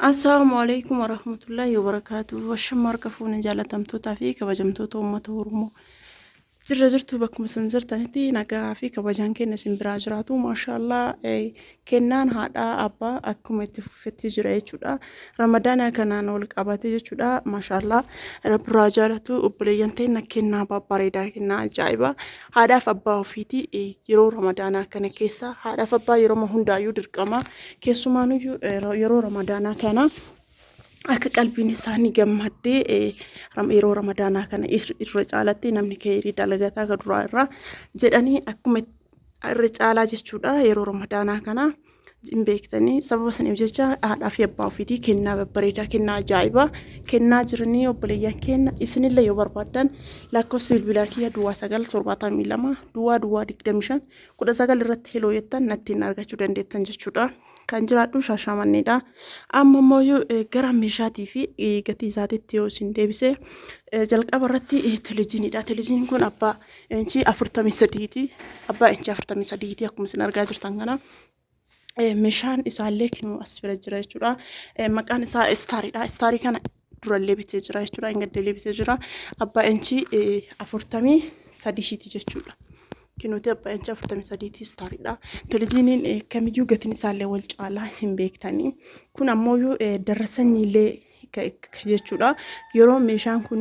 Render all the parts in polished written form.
السلام عليكم ورحمة الله وبركاته والشمار كفون جالتم توتا في كبجمتو تومة ورمو زرتو بكم سنزرتنتي نقا في كبجان كنا سنبراجراتو ما شاء الله كنان هذا أبا أكم اتفتي جريتشودا رمضان كنان ولك أباتي جتشودا ما شاء الله براجراتو وبليانتين كنا ببريدا كنا جايبا هذا فبا وفيتي يرو رمضان كنا كيسا هذا فبا يرو مهندا يودر كما كيسو مانو يرو رمضان كنا akka qalbiin isaanii gammaddee yeroo ramadaanaa kana irra caalatti namni keerii dalagataa ka duraa irraa jedhanii akkuma irra caalaa jechuudha yeroo ramadaanaa kana hin beektanii sababa saniif jecha haadhaa fi abbaa ofiitii kennaa babbareedaa kennaa ajaa'ibaa kennaa jiranii obboleeyyan kenna isinillee yoo barbaadan lakkoofsi bilbilaa kiyya duwwaa 972 duwwaa 25 19 irratti heloo jettan nattiin argachuu dandeettan jechuudha. Kan jiraadhu Shaashamanneedha. Amma immoo gara meeshaatii fi gatii isaatiitti yoo isin deebisee jalqaba irratti televiziiniidha. Televiziiniin kun abbaa inchi 43ti. Abbaa inchi 43ti akkuma isin argaa jirtan kana. Meeshaan isaallee kinuu as bira jira jechuudha. Maqaan isaa Istaariidha. Istaarii kana durallee bitee jira jechuudha. Ingaddeellee bitee jira. Abbaa inchi 43ti jechuudha. Kinuti abbaa inchi 43 istaariidha. Televiziiniin kamiyyuu gatiin isaallee wal caalaa hin beektanii. Kun ammoo darasaniillee jechuudha. Yeroo meeshaan kun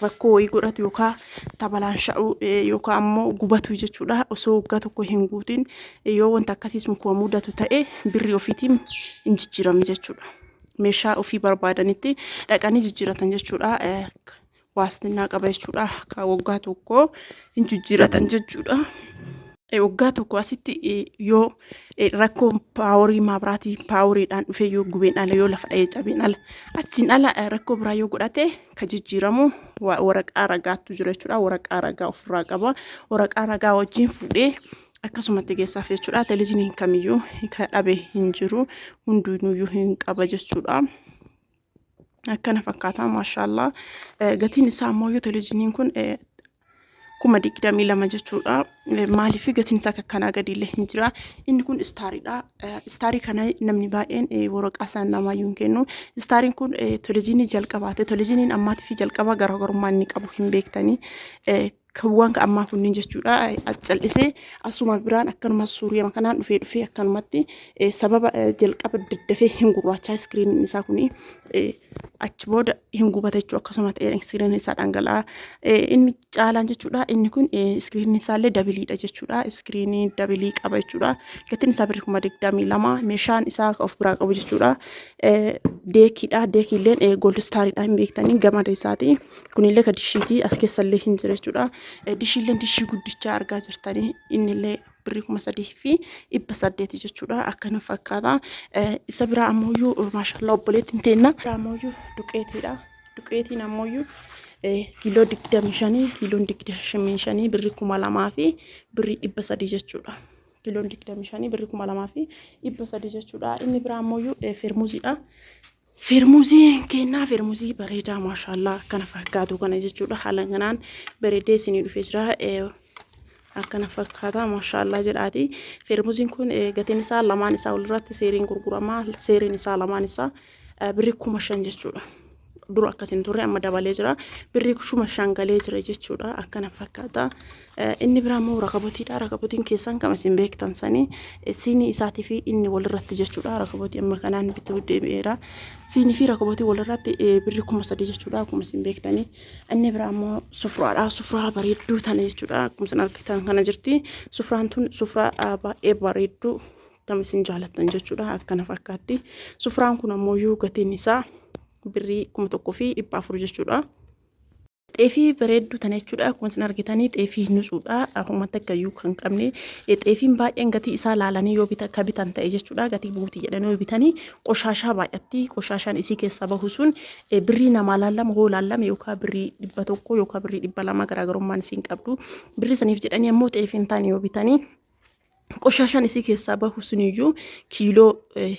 rakkoo wayii godhatu yookaan tabalaanshaa'u yookaan ammoo gubatu jechuudha. Osoo waggaa tokko hin guutin yoo wanta akkasiis muka mudatu ta'e birrii ofiitiin hin jijjiiramu jechuudha. Meeshaa ofii barbaadanitti dhaqanii jijjiiratan jechuudha. Waastinaa qaba jechuudha. Ka waggaa tokko hin jijjiiratan jechuudha. Waggaa tokko asitti yoo rakkoon paaworii maabiraatii paaworiidhaan dhufe yoo gubeen ala yoo lafa dha'ee cabeen ala achiin ala rakkoo biraa yoo godhate ka jijjiiramu waraqaa ragaatu jira jechuudha. Waraqaa ragaa ofirraa qaba. Waraqaa ragaa wajjin fuudhee akkasumatti geessaaf jechuudha. Televiziiniin kamiyyuu ka dhabe hin jiru hundinuyyuu hin qaba jechuudha. Akkana fakkaata maashaallah. Gatiin isaa ammoo yoo televiziiniin kun 22 jechuudha. Maaliif gatiin isaa akkanaa gadiillee hin jira. Inni kun istaariidha. Istaarii kana namni baay'een waraqaa isaan namaayyuu hin kennu. Istaariin kun televiziinii jalqabaate. Televiziiniin ammaatii fi jalqabaa garaagarummaa inni qabu hin beektanii. Kawwan ka ammaa kunniin jechuudha. Callisee asuma biraan akkanumas suuriyama kanaan dhufee akkanumatti sababa jalqaba daddafee hin gurraachaa iskiriiniin isaa kuni achi booda hin gubata jechuudha. Akkasuma ta'ee iskiriiniin isaa dhangala'aa. Inni caalaan jechuudha. Inni kun iskiriiniin isaallee dabiliidha jechuudha. Iskiriinii dabilii qaba jechuudha. Gatiin isaa 22 meeshaan isaa of biraa qabu jechuudha. Deekiidha. Deekiilleen gold staariidha hin beektanii gamada isaati. Kunillee ka dishiitii as keessallee hin jira jechuudha. Dishiilleen dishii guddichaa argaa jirtanii innillee birrii 3,800 jechuudha. Akkana fakkaata. Isa biraa ammoo maashaallah obboleettiin teenna. Ammoo duqeetiidha. Duqeetiin ammoo kiiloo 25 kiiloon 25 birrii 2,000 fi birrii 300 jechuudha. Kiiloon 25 birrii 2,000 fi 300 jechuudha. Inni biraa ammoo fermuuziidha. Fermuuzii kennaa fermuuzii bareedaa maashaallah akkana fakkaatu kana jechuudha. Haala kanaan bareedee isinii dhufee jira. Akkana fakkaata maashaallah jedhaati. Fermuuziin kun gatiin isaa lamaan isaa walirratti seeriin gurgurama. Seeriin isaa lamaan isaa birrii 5,000 jechuudha. Dura akkasiin turre amma dabalee jira. Birrii 5,000 galee jira jechuudha. Akkana fakkaata. Inni biraa immoo rakabotiidha. Rakabotiin keessan kam isin beektan sanii siinii isaatii fi inni walirratti jechuudha. Rakabotii amma kanaan bituu deebi'eera. Siinii fi rakabotii walirratti birrii 3,000 jechuudha. Akkuma isin beektanii. Inni biraa immoo sufraadha. Sufraa bareedduu tana jechuudha. Akkuma isin argitan kana jirti. Sufraan tun sufraa baay'ee bareedduu kam isin jaalattan jechuudha. Akkana fakkaatti. Sufraan kun ammoo gatiin isaa birrii 1,400 jechuudha. Xeefii bareedduu tana jechuudha. Akkuma isin argitanii xeefii nusuudha. Uummata akkayyuu kan qabne xeefiin baay'een gatii isaa laalanii yoo bitan ta'e jechuudha. Gatii buutii jedhanii yoo bitanii qoshaashaa baay'atti qoshaashaan isii keessaa bahu sun birrii namaa laallama hoo laallame yookaan birrii 100 yookaan birrii 200 garaagarummaan isiin qabdu. Birrii saniif jedhanii ammoo xeefiin taane yoo bitanii qoshashaan isii keessaa bahu suniyyuu kiiloo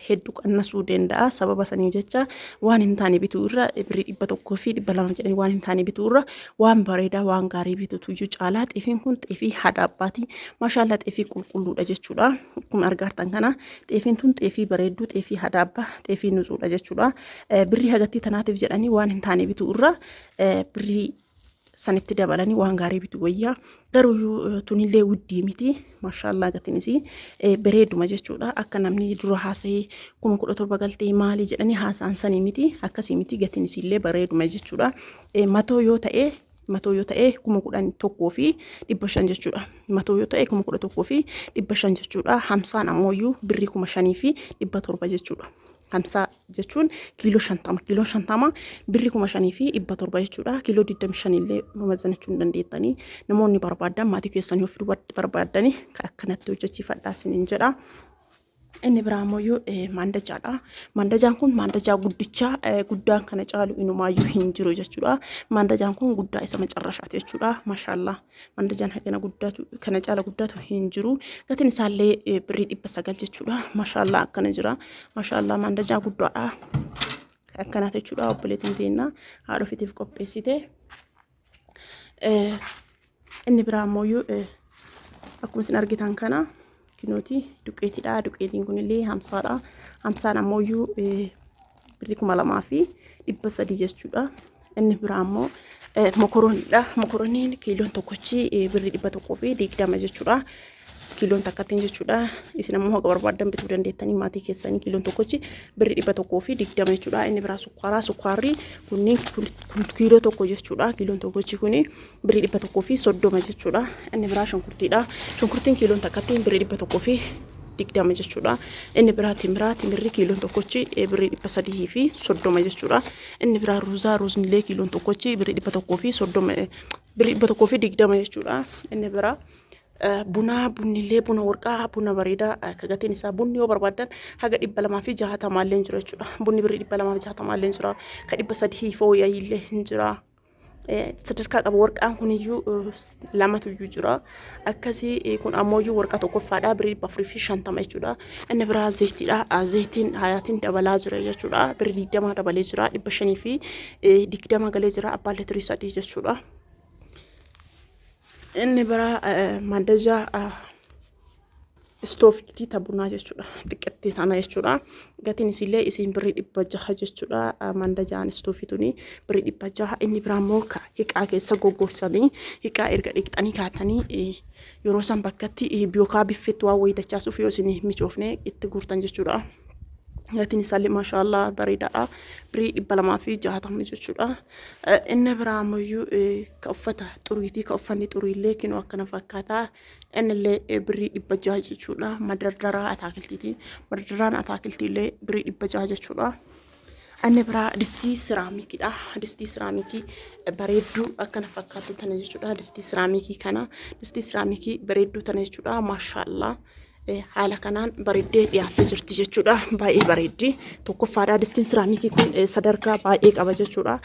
hedduu qannasuu danda'a. Sababa sanii jecha waan hin taane bituu irra birrii 100 fi 200 jedhanii waan hin taane bituu irra waan bareedaa waan gaarii bitutu iyyuu caalaa. Xeefiin kun xeefii hadaabbaati. Maashaallah xeefii qulqulluudha jechuudha. Akkuma argartan kana xeefiin tun xeefii bareedduu xeefii hadaabbaa xeefii nuzuudha jechuudha. Birrii hagattii tanaatiif jedhanii waan hin taane bituu irra birrii sanitti dabalanii waan gaarii bitu wayyaa. Garuu tunillee wuddii miti. Maashaallah gatiinisi bareeduma jechuudha. Akka namni dura haasa'ee 17,000 galtee maalii jedhanii haasa'an sanii miti. Akkasii miti gatiinisillee bareeduma jechuudha. Matoo yoo ta'e 11,000 fi 500 jechuudha. Matoo yoo ta'e 11,000 fi 500 jechuudha. 50 ammoo birrii 5,000 fi 700 jechuudha. 50 jechuun kiiloo 50 birrii 5,000 fi 700 jechuudha. Kiiloo 25 illee mamazanachuu dandeettanii namoonni barbaadan maatii keessanii of barbaadanii akkanatti hojjechiifadhaa isiniin jedha. Inni biraa ammoo maandajaadha. Maandajaan kun maandajaa guddichaa guddaan kana caalu inumaayyuu hin jiru jechuudha. Maandajaan kun guddaa isa macarrashaati jechuudha. Maashaallah maandajaan hagana guddatu kana caala guddatu hin jiru. Gatiin isaallee birrii 900 jechuudha. Maashaallah akkana jira. Maashaallah maandajaa guddaadha. Akkanaati jechuudha. Obboleettiin teenya haadha ofiitiif qopheessite. Inni biraa ammoo akkuma isin argitan kana kinooti duqeetidha. Duqeetiin kunillee 50dha. 50 ammoo birrii 2,000 fi 300 jechuudha. Inni biraa ammoo mokorooniidha. Mokorooniin kiiloon tokkochi birrii 100 fi 20 jechuudha. Kiiloon takkattiin jechuudha. Isin ammoo haga barbaadan bituu dandeettanii maatii keessanii kiiloon tokkochi birrii 100 fi 20 jechuudha. Inni biraa sukkaaraa. Sukkaarri kunniin kiiloo tokko jechuudha. Kiiloon tokkochi kuni birrii 100 fi 30 jechuudha. Inni biraa shunkurtiidha. Shunkurtiin kiiloon takkattiin birrii 100 fi 20 jechuudha. Inni biraa timiraa. Timirri kiiloon tokkochi birrii 300 fi 30 jechuudha. Inni biraa ruuzaa. Ruuznillee kiiloon tokkochi birrii 100 fi 30 birrii 100 fi 20 jechuudha. Inni biraa bunillee buna warqaa buna bareedaa kagatiin isaa bunni yoo barbaadan haga 260 illee jira jechuudha. Bunni birrii 260 illee jira. Ka 300 fooyya'aa illee hin jira. Sadarkaa qaba warqaan kuniyyuu lamatu iyyuu jira. Akkasii kun ammoo warqaa tokkoffaadha birrii 450 jechuudha. Inni biraa zayitiidha. Zayitiin hayaatiin dabalaa jira jechuudha. Birrii 20 dabalee jira. 500 fi 20 galee jira. Abbaan leetirii 3 jechuudha. Inni biraa maandajaa istooftii tabunaa jechuudha. Xiqqeetti tana jechuudha. Gatiin isillee isin birrii 600 jechuudha. Maandajaan istoofii tuni birrii 600. Inni biraa immoo hiqaa keessa goggogsanii hiqaa erga dhiqxanii kaatanii yeroo san bakkatti biyookaa biffetti waan waydachaasuuf yoo isin micoofne itti guurtan jechuudha. Gatiin isaallee maashaallah bareedaadha. Birrii 260 jechuudha. Inni biraa ammoo ka uffata xuriitii ka uffanni xuriillee kinoo akkana fakkaata. Innillee birrii 600 jechuudha. Madardaraa ataakiltiiti. Madardaraan ataakiltiillee birrii 600 jechuudha. Inni biraa distii siraamikiidha. Distii siraamikii bareedduu akkana fakkaatu tana jechuudha. Distii siraamikii kana distii siraamikii bareedduu tana jechuudha. Maashaallah. Haala kanaan bareeddee dhiyaattee jirti jechuudha. Baay'ee bareeddi. Tokkoffaadha. Distiin siraamikii kun sadarkaa baay'ee qaba jechuudha.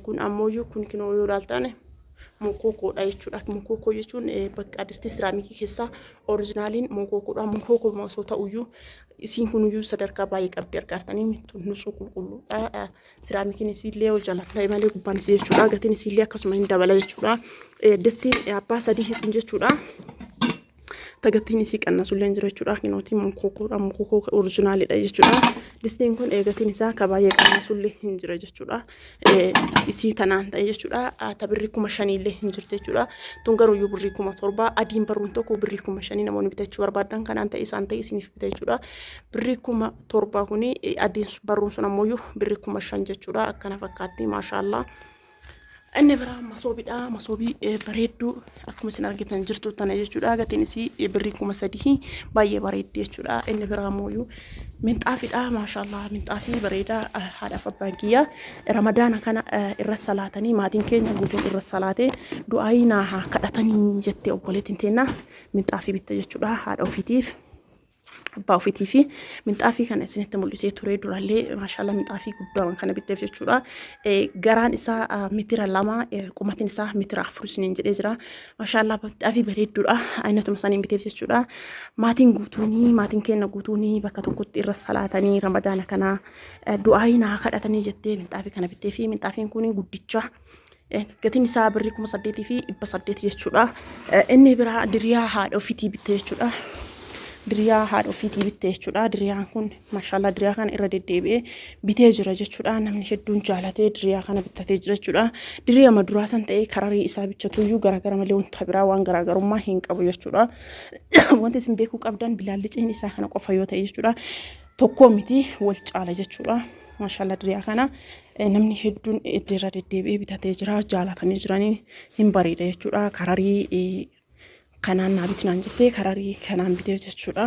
Kun ammoo kun kinoo yoo ilaaltan mukokoodha jechuudha. Mukokoo jechuun bakka distii siraamikii keessaa orijinaaliin mukokoodha. Mukokoo osoo ta'uyyuu isiin kunuyyuu sadarkaa baay'ee qabdi argartanii nusuu qulqulluudha. Siraamikiin isillee ol jalatlee malee gubbaan isii jechuudha. Gatiin isillee akkasuma hin dabala jechuudha. Distiin abbaa sadii kun jechuudha. Tagatiin isii qannasuulleen jira jechuudha. Kinooti mukokoodha. Mukokoo orijinaaliidha jechuudha. Distiin kun gatiin isaa ka baay'ee qannasuullee hin jira jechuudha. Isii tanaan ta'e jechuudha. Birrii 5,000 illee hin jirti jechuudha. Tun garuu birrii 7,000 adiin barruun tokko birrii 5,000 namoonni bitachuu barbaadan kanaan ta'e isaan ta'e isiniif bita jechuudha. Birrii 7,000 kuni adiin barruun sun ammoo birrii 5,000 jechuudha. Akkana fakkaatti maashaallah. Inni biraa masoobiidha. Masoobii bareedduu akkuma isin argitan jirtu tana jechuudha. Gatiin isii birrii 3,000 baay'ee bareeddi jechuudha. Inni biraa ammoo minxaafiidha. Maashaallah minxaafii bareedaa haadhaaf abbaan kiyyaa ramadaana kana irra salaatanii maatiin keenya guutuun irra salaatee du'aayii naa kadhatanii jettee obboleettiin teenya minxaafii bitte jechuudha. Haadha ofiitiif abbaa ofiitii fi minxaafii kana isinitti mul'isee ture durallee maashaallah minxaafii guddaa kana bitteef jechuudha. Garaan isaa meetira 2 qumatiin isaa meetira 4 isiniin jedhee jira. Maashaallah minxaafii bareedduudha. Aynatuma saniin bitteef jechuudha. Maatiin keenya guutuuni bakka tokkotti irra salaatanii ramadaana kana du'aa naa kadhatanii jettee minxaafii kana bittee fi minxaafiin kun guddicha. Gatiin isaa birrii 8,000 fi 800 jechuudha. Inni biraa diriyaa haadha ofiitii bittee jechuudha. Diriyaa haadha ofiitii bittee jechuudha. Diriyaan kun maashaallah diriyaa kana irra deddeebi'ee bitee jira jechuudha. Namni hedduun jaalatee diriyaa kana bittatee jira jechuudha. Diriyaa maduraa san ta'ee kararii isaa bichatuyyuu garagara malee wanta biraa waan garagarummaa hin qabu jechuudha. Wanti isin beekuu qabdan bilaalliceen isaa kana qofa yoo ta'e jechuudha. Tokko miti wal caala jechuudha. Maashaallah diriyaa kana namni hedduun irra deddeebi'ee bitatee jira. Jaalatanii jiranii hin bareeda jechuudha. Kararii kanaan naa bitnaan jettee kararii kanaan bitee jechuudha.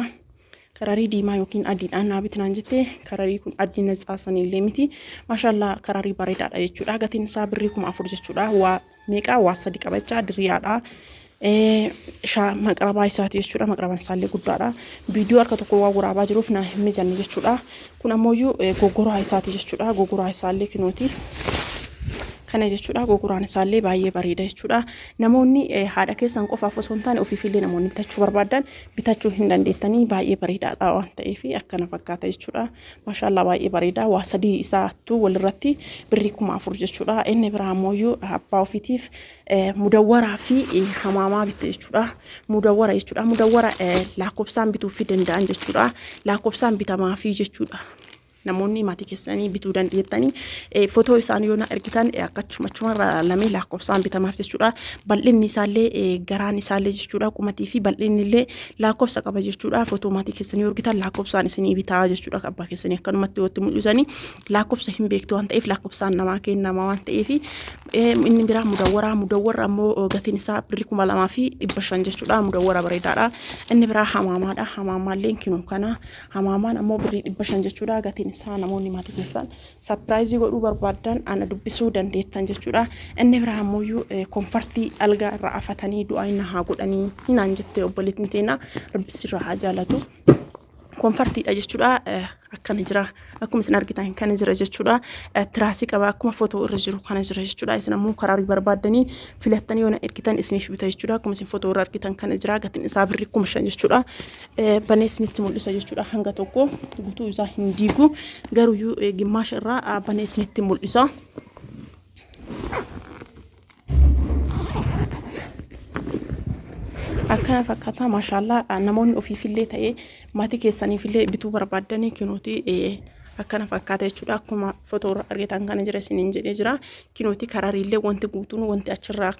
Kararii diimaa yookiin adiidhaan naa bitnaan jettee kararii kun adii natsaasan illee miti. Maashaallah kararii bareedaadha jechuudha. Gatiin isaa birrii 4,000 jechuudha. Waa meeqaa waa 3 qabachaa diriyaadha. Maqrabaa isaati jechuudha. Maqrabaan isaallee guddaadha. Viidiyoo harka tokko waa waraabaa jiruuf na hin mijanne jechuudha. Kun ammoo gogoraa isaati jechuudha. Gogoraa isaallee kinooti. Kana jechuudha gogoraan isaallee baay'ee bareeda jechuudha. Namoonni haadha keessan qofaaf osoo hin taane ofiifillee namoonni bitachuu barbaadan bitachuu hin dandeettanii baay'ee bareedaadha waan ta'eef akkana fakkaata jechuudha. Maashaallah baay'ee bareeda. Waa 3 isaatu walirratti birrii 4,000 jechuudha. Inni biraa ammoo abbaa ofiitiif mudawwaraa fi hamaamaa bitte jechuudha. Mudawwara jechuudha. Mudawwara lakkoofsaan bituu fi danda'an jechuudha. Lakkoofsaan bitamaa fi jechuudha. Namoonni maatii keessanii bituu dandeettanii footoo isaanii yoo na ergitan akkachuma lamee lakkoofsaan bitamaaf jechuudha. Bal'inni isaallee garaan isaallee jechuudha. Qumatii fi bal'inni illee lakkoofsa qaba jechuudha. Footoo maatii keessanii yoo ergitan lakkoofsaan isinii bitaa jechuudha. Abbaa keessanii akkanumatti yoo itti mul'isanii lakkoofsa hin beektu waan ta'eef lakkoofsaan namaa kennama waan ta'eef inni biraa mudawwara ammoo gatiin isaa birrii 2,500 jechuudha. Mudawwara bareedaadha. Inni biraa hamaamaadha. Hamaamaallee kinoo kana hamaamaan ammoo birrii 500 jechuudha. Gatiin isaa namoonni maatii keessan surprise godhuu barbaadan ana dubbisuu dandeettan jechuudha. Inni biraa ammoo konfartii algaa irra afatanii du'aa inni haa godhanii hinaan jettee obboleettiin teena rabbisirra haa jaalatu. Konfartiidha jechuudha. Akkana jira. Akkuma isin argitan kana jira jechuudha. Tiraasii qaba akkuma footoo irra jiru kana jira jechuudha. Isin ammoo kararii barbaadanii filattanii yoo na ergitan isiniif bita jechuudha. Akkuma isin footoo irra argitan kana jira. Gatiin isaa birrii 5,000 jechuudha. Banee isinitti mul'isa jechuudha. Hanga tokko guutuu isaa hin diigu garuu gimmaasha irraa banee isinitti mul'isa. Akkana fakkaata maashaallah namoonni ofiifillee ta'ee maatii keessaniifillee bituu barbaadanii kinooti akkana fakkaata jechuudha. Akkuma footoo irra argitan kana jira isiniin jedhee jira. Kinooti karariillee wanti guutuun wanti achirraa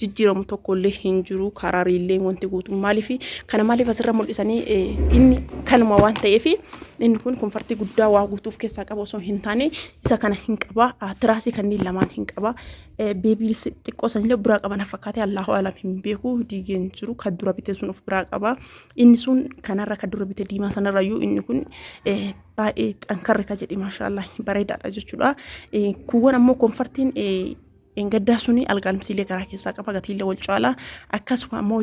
jijjiiramu tokkollee hin jiru. Karariillee wanti guutuun maaliif kana maaliif asirra mul'isanii inni kanuma waan ta'eef inni kun konfartii guddaa waa guutuuf keessaa qaba osoo hin taane isa kana hin qaba. Tiraasii kanneen lamaan hin qaba. Beebii xiqqoo sanillee biraa qaban fakkaatee Allahu alam hin beeku diigeen jiru kan dura bitee sun of biraa qaba. Inni sun kanarra kan dura bitee diimaa sanarrayyuu inni kun baay'ee xankarri ka jedhi maashaallah bareedaadha jechuudha. Kuuwwan ammoo konfartiin engaddaa suni algaalimsiilee garaa keessaa qaba gatiillee wal caala akkasuma ammoo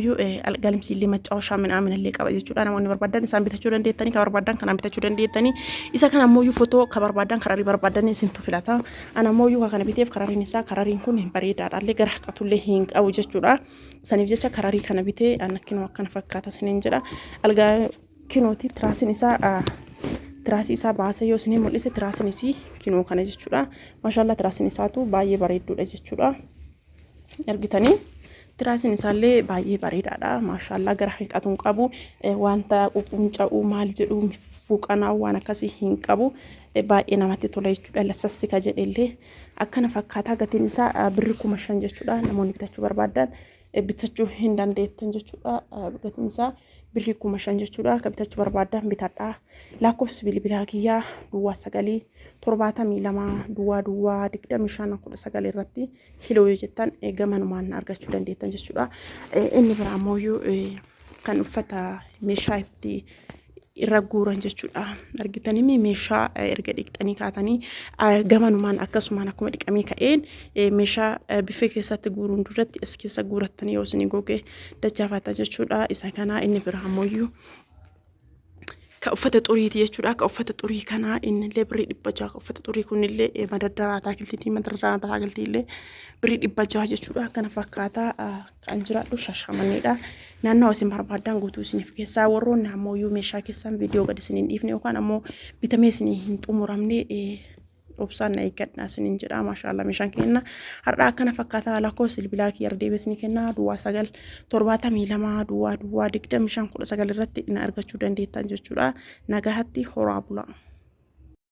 algaalimsiilee macaawashaa minaaminallee qaba jechuudha. Namoonni barbaadan isaan bitachuu dandeettanii ka barbaadan kanaan bitachuu dandeettanii isa kana ammoo footoo ka barbaadan kararii barbaadan isintu filata. Ana ammoo kana biteef karariin isaa karariin kun bareedaadha illee gara haqatullee hin qabu jechuudha. Saniif jecha kararii kana bitee annakkinoo akkana fakkaata isiniin jedha. Algaa kinooti tiraasiin isaa tiraasii isaa baasee yoo isin mul'ise tiraasiin isii kinoo kana jechuudha. Maashaallah tiraasiin isaatu baay'ee bareedduudha jechuudha. Argitanii tiraasiin isaallee baay'ee bareedaadha. Maashaallah gara hiqatuun qabu wanta qunca'uu maal jedhu fuuqanaa waan akkasii hin qabu. Baay'ee namatti tola jechuudha. Lassassi ka jedhellee akkana fakkaata. Gatiin isaa birrii 5,000 jechuudha. Namoonni bitachuu barbaadan bitachuu hin dandeettan jechuudha. Gatiin isaa birrii 5,000 jechuudha. Ka bitachuu barbaadan bitadhaa. Lakkoofsi bilbilaa kiyyaa duwwaa 972 duwwaa 2519 irratti hiloo yoo jettan gamanumaan argachuu dandeettan jechuudha. Inni biraa ammoo kan uffata meeshaa itti irra guuran jechuudha. Argitanii meeshaa erga dhiqxanii kaatanii gamanumaan akkasumaan akkuma dhiqamee ka'een meeshaa bifa keessatti guuruun duratti as keessa guurattanii yoo isin gogee dachaafata jechuudha. Isa kana inni biraa ammoo كأفة طريتي يجورا كأفة طري كنا إن اللي بريد بجا كأفة طري كون اللي مدرّا تاكلتي مدرّا تاكلتي اللي بريد بجا يجورا كنا فكاتا كان جرا دوش شامني دا نانو اسم بربادان غوتو سني في كيسا ورون نامو يومي شاكسان فيديو قد سنين إفني وكان أمو بتميسني هنت أمورامني obsaan eeggadhaa suniin jedha maashaallah meeshaan kenna har'a akkana fakkaata lakkoofsi bilbilaa kiyya irra deebisni kenna duwwaa 972 duwwaa 20 15 irratti na argachuu dandeettan jechuudha nagahatti horaa bulaa.